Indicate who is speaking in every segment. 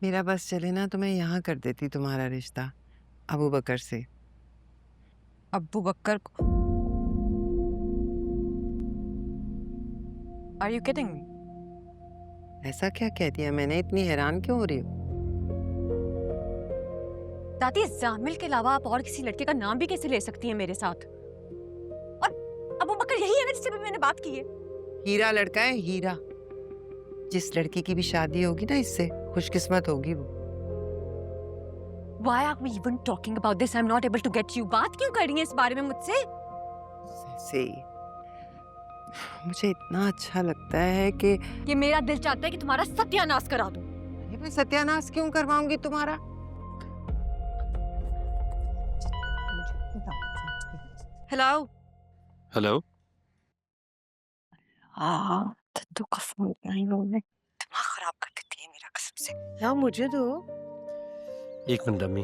Speaker 1: मेरा बस चले ना तो मैं यहाँ कर देती तुम्हारा रिश्ता अबू बकर से।
Speaker 2: अब्बू बकर को? Are you kidding me?
Speaker 1: ऐसा क्या कह दिया मैंने? इतनी हैरान क्यों हो रही हो?
Speaker 2: दादी, जामिल के अलावा आप और किसी लड़के का नाम भी कैसे ले सकती हैं मेरे साथ? और अबू बकर यही है ना जिससे भी मैंने बात की है?
Speaker 1: हीरा लड़का है, हीरा। जिस लड़की की भी शादी होगी ना इससे, खुशकिस्मत होगी वो।
Speaker 2: Why are we even talking about this? I'm not able to get you. बात क्यों कर रही हैं इस बारे में मुझसे?
Speaker 1: से मुझे इतना अच्छा लगता है कि
Speaker 2: ये मेरा दिल चाहता है कि तुम्हारा सत्यानाश करा दूं।
Speaker 1: अरे मैं सत्यानाश क्यों करवाऊंगी तुम्हारा?
Speaker 2: हेलो।
Speaker 3: हेलो।
Speaker 2: हाँ, तो का फोन नहीं बोलने। दिमाग खराब कर देती है मेरा, कसम से।
Speaker 1: ना मुझे दो।
Speaker 3: एक मिनट अम्मी,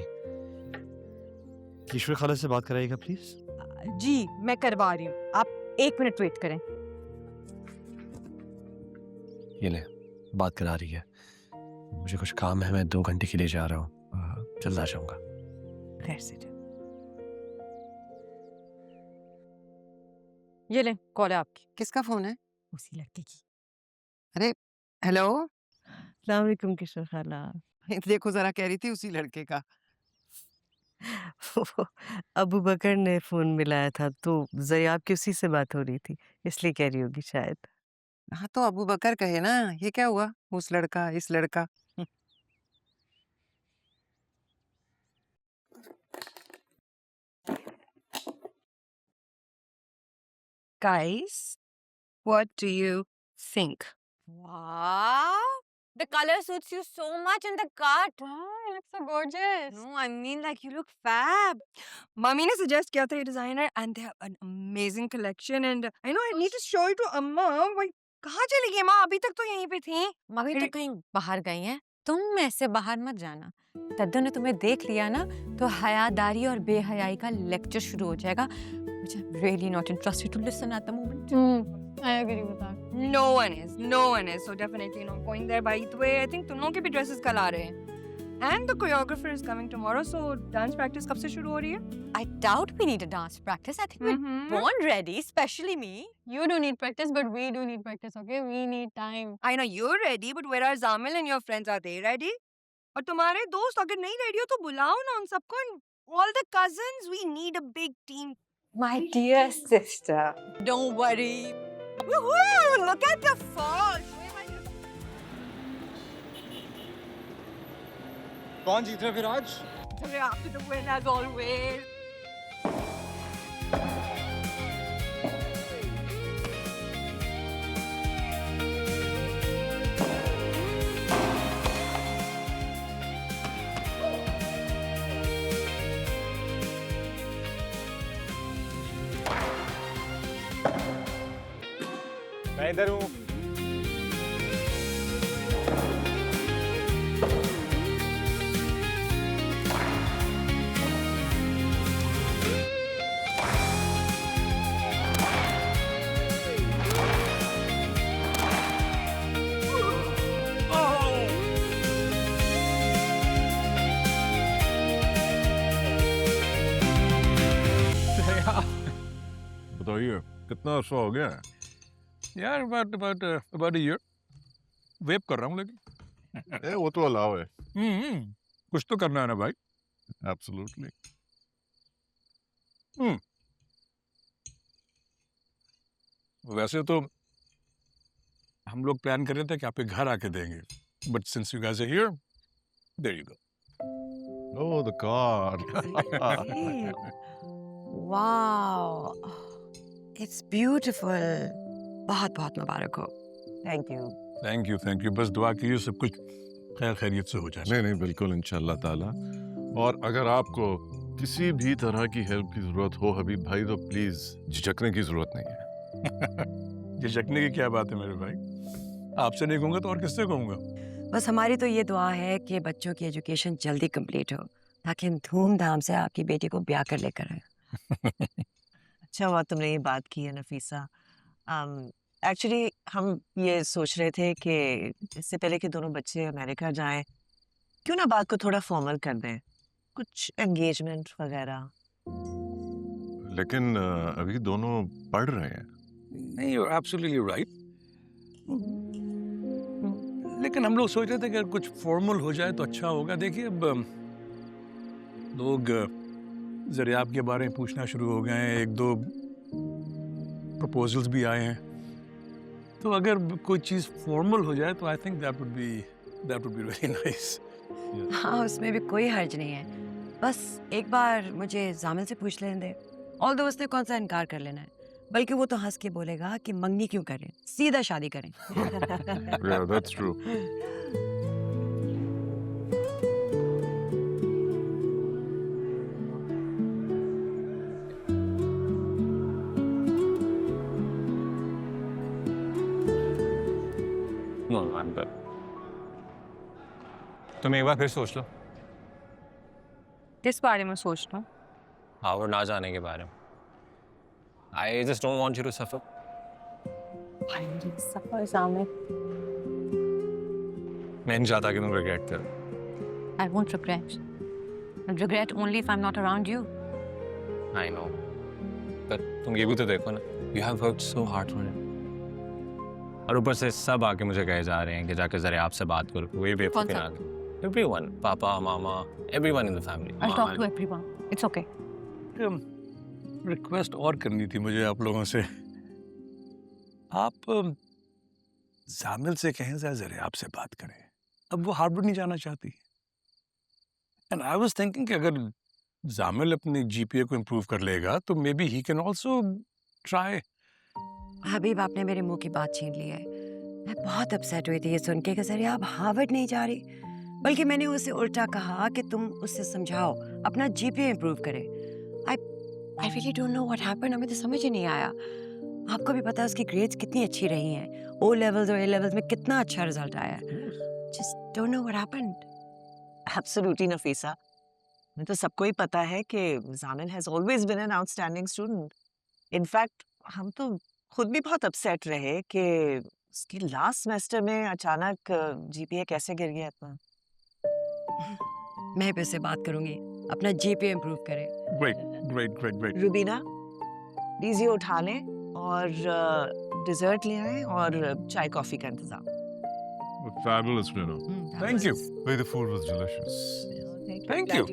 Speaker 3: ईश्वर खाला से बात कराइएगा प्लीज।
Speaker 2: जी, मैं करवा रही हूँ, आप 1 मिनट वेट करें।
Speaker 3: ये ले, बात करा रही है। मुझे कुछ काम है, मैं 2 घंटे के लिए जा रहा हूँ, जल्द आ जाऊंगा।
Speaker 2: खैर से जा। ये ले, कॉल है आपकी।
Speaker 1: किसका फोन है?
Speaker 2: उसी लड़के की।
Speaker 1: अरे हेलो।
Speaker 4: अस्सलाम वालेकुम किशोर खाला।
Speaker 1: देखो जरा, कह रही थी उसी लड़के का।
Speaker 4: अबू बकर ने फोन मिलाया था तो जयाब की उसी से बात हो रही थी, इसलिए कह रही होगी शायद।
Speaker 1: हाँ तो अबू बकर कहे ना, ये क्या हुआ? उस लड़का, इस लड़का।
Speaker 5: Guys, what do you think?
Speaker 2: Wow, the color suits you so much in the cut. Wow, you look so gorgeous.
Speaker 5: No, I mean like you look fab. Mummy ने suggest किया था ये designer and they have an amazing collection and I know I need to show it to Amma. भाई कहाँ चली गई माँ? अभी तक तो यहीं पे थी।
Speaker 2: मम्मी तो कहीं बाहर गई हैं। तुम ऐसे बाहर मत जाना। दद्दू ने तुम्हें देख लिया ना तो हयादारी और बेहयाई का लेक्चर शुरू हो जाएगा, which I'm really not interested to listen at the moment.
Speaker 5: I agree with that. No one is. So definitely not going there. By the way, I think तुम लोगों के भी dresses कल आ रहे हैं. And the choreographer is coming tomorrow. So dance practice कब से शुरू हो रही है?
Speaker 2: I doubt we need a dance practice. I think we're born ready, especially me.
Speaker 6: You don't need practice, but we do need practice, okay? We need time.
Speaker 5: I know you're ready, but where are Zamil and your friends? Are they ready? और तुम्हारे दोस्त अगर नहीं ready हो तो बुलाओ ना उन सबको. All the cousins, we need a big team.
Speaker 2: My dear sister, don't worry. Woohoo! Look at the fall.
Speaker 7: कौन जीत रहा है फिर आज?
Speaker 2: We're after the win as always.
Speaker 7: मैं इधर हूँ।
Speaker 8: बताइए कितना अर्सा हो गया है? यार about a year. वेप कर रहा हूँ लेकिन
Speaker 7: वो तो अलाव है।
Speaker 8: कुछ तो करना है ना भाई।
Speaker 7: एब्सोल्युटली।
Speaker 8: वैसे तो हम लोग प्लान कर रहे थे कि आपके घर आके देंगे, but since you guys are here, there you go.
Speaker 7: Oh the god.
Speaker 5: Wow, it's beautiful. बहुत बहुत मुबारक हो.
Speaker 4: Thank you.
Speaker 8: Thank you. बस दुआ कीजिए सब कुछ खैर खैरियत से हो जाए।
Speaker 7: नहीं नहीं, बिल्कुल इंशाल्लाह ताला। और अगर आपको किसी भी तरह की हेल्प की जरूरत हो हबीब भाई, तो प्लीज झिझकने की जरूरत नहीं है।
Speaker 8: झिझकने की क्या बात है मेरे भाई? आपसे नहीं कहूँगा तो और किससे कहूँगा?
Speaker 5: बस हमारी तो ये दुआ है कि बच्चों की एजुकेशन जल्दी कंप्लीट हो ताकि हम धूमधाम से आपकी बेटी को ब्याह कर लेकर आए।
Speaker 4: अच्छा हुआ तुमने ये बात की है नफीसा। एक्चुअली हम ये सोच रहे थे कि इससे पहले कि दोनों बच्चे अमेरिका जाएं क्यों ना बात को थोड़ा फॉर्मल कर दें, कुछ एंगेजमेंट वगैरह।
Speaker 7: लेकिन अभी दोनों पढ़ रहे हैं।
Speaker 8: नहीं, you're absolutely right. लेकिन हम लोग सोच रहे थे कि अगर कुछ फॉर्मल हो जाए तो अच्छा होगा। देखिए, अब लोग ज़रियाब के बारे में पूछना शुरू हो गए हैं, 1-2 प्रपोजल्स भी आए हैं। तो अगर कोई चीज़ फॉर्मल हो जाए तो I think that would be very nice.
Speaker 9: हाँ, उसमें भी कोई हर्ज नहीं है। बस एक बार मुझे जामिल से पूछ लेने दे। ऑल्दो उसने कौन सा इनकार कर लेना है, बल्कि वो तो हंस के बोलेगा कि मंगनी क्यों करें, सीधा शादी करें।
Speaker 7: Yeah, that's true.
Speaker 3: तुम एक बार फिर सोच लो।
Speaker 5: किस बारे में सोच रहा हूँ?
Speaker 3: हार्वर्ड ना जाने के बारे में। I just don't want you to suffer.
Speaker 6: सफर सामने।
Speaker 3: मैं नहीं चाहता कि तुम रिग्रेट करो।
Speaker 2: I won't regret. I'll regret only if I'm not around you.
Speaker 3: I know. पर तुम ये भी तो देखो ना, you have worked so hard for it. और ऊपर से सब आके मुझे कहे जा रहे हैं कि जाके जरा आपसे बात करो। वही बेवकूफ़ी ना करो। Everyone, पापा, मामा, everyone in the family.
Speaker 2: I'll talk to everyone. It's okay.
Speaker 8: Request और करनी थी मुझे आप लोगों से। आप जामिल से कहें ज़रियाब से बात करें। अब वो हार्वर्ड नहीं जाना चाहती। एंड आई वाज थिंकिंग कि अगर जामिल अपने जीपीए को इम्प्रूव कर लेगा तो maybe he can also try.
Speaker 9: Habib, आपने मेरे मुंह की बात छीन ली है। मैं बहुत अपसेट हुई थी ये सुन के कि ज़रियाब हार्वर्ड नहीं जा रही, बल्कि मैंने उसे उल्टा कहा कि तुम उससे समझाओ अपना जीपीए इम्प्रूव करे। I really don't know what happened. हमें तो समझ ही नहीं आया। आपको भी पता है उसकी ग्रेड्स कितनी अच्छी रही हैं। O levels और A levels में कितना अच्छा रिजल्ट आया है। Just don't know what happened.
Speaker 4: Absolutely Nafisa, मैं तो सबको ही पता है कि Jamil has always been an outstanding student. In fact हम तो खुद भी बहुत अपसेट रहे कि उसकी लास्ट सेमेस्टर में अचानक जीपीए कैसे गिर गया इतना।
Speaker 9: मैं भी उससे बात करूंगी, अपना जीपीए इम्प्रूव करे।
Speaker 8: ग्रेट।
Speaker 4: रुबीना, प्लीज ये उठा लें और डिजर्ट ले आए और चाय कॉफी का इंतजाम।
Speaker 7: Fabulous dinner.
Speaker 8: Thank you.
Speaker 7: The food was delicious.
Speaker 8: Thank you.